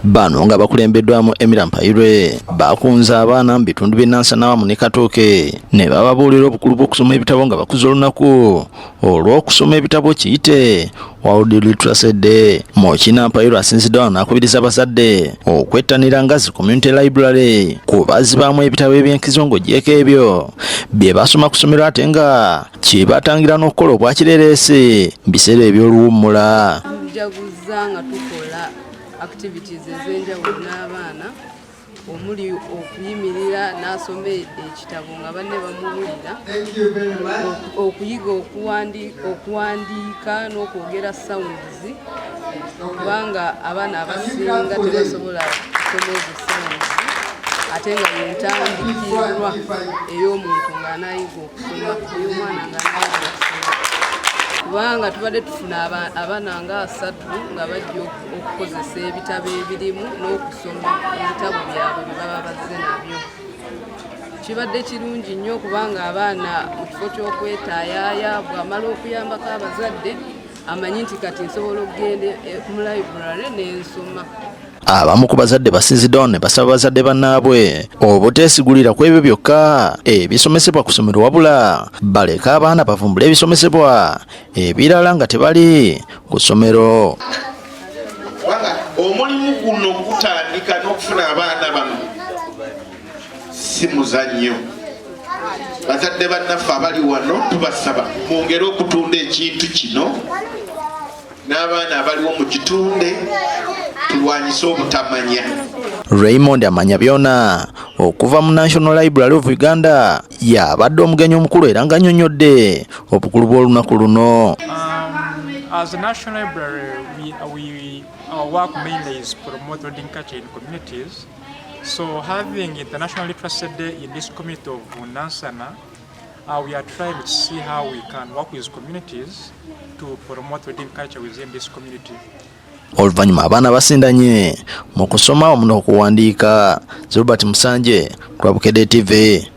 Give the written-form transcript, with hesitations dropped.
Bano nga bakulembeddwamu Mpayirwe bakunze abaana mu bitundu by'e Nansana awamu ne Katooke ne bababuulira obukulu bw'okusoma ebitabo nga bakuze olunaku olw'okusoma ebitabo kiyite World Literacy Day. Mpayirwe asinzidde wano n'akubiriza abazadde okwettanira Ngazi Community Library kubazibaamu ebitabo eby'enkizungu gyeko ebyo bye basoma ku ssomero ate nga kibatangira n'okukola obwakirereesi mu biseera eby'oluwummula. Nga tukola activities ez'enjawulo n'abaana omuli okuyimirira n'asoma ekitabo nga banne bamuwulira, okuyiga okuwandiika n'okwogera sounds kubanga abaana abasinga tebasobola kusoma ezo sounds ate nga yentandikirwa ey'omuntu ng'anayiga okusoma ey'omwana ng'anayiga okusoma kubanga tubadde tufuna abaana nga 3 nga bajja okukozesa ebitabo ebirimu n'okusoma ebitabo byabwe bye baba bazze nabyo. Kibadde kirungi nnyo kubanga abaana mu kifo ky'okwetaayaaya bw'amala okuyambako abazadde amanyi nti kati nsobola okugenda mu library n'ensoma. Abamu ku bazadde basinzidde ne basaba bazadde bannaabwe obuteesigulira ku ebyo byokka ebisomesebwa ku ssomero wabula baleka abaana bavumbula ebisomesebwa ebirala nga tebali ku ssomero. Omulimu guno gutandika n'okufuna abaana bano si muzannyo. Bazadde bannaffe abali wano tubasaba mwongere okutunda ekintu kino n'abaana abaliwo mu kitunde tulwanyise obutamanya. Raymond amanya byonna okuva mu National Library of Uganda yabadde omugenyi omukulu era nga annyonnyodde obukulu bw'olunaku luno. As a National Library, our work mainly is promote reading culture in communities. So having International Literacy Day in this community of Nansana, we are trying to see how we can work with communities to promote reading culture within this community. Oluvannyuma abaana basindanye mu kusoma wamu n'okuwandiika. Zilbert Musanje, Bukedde TV.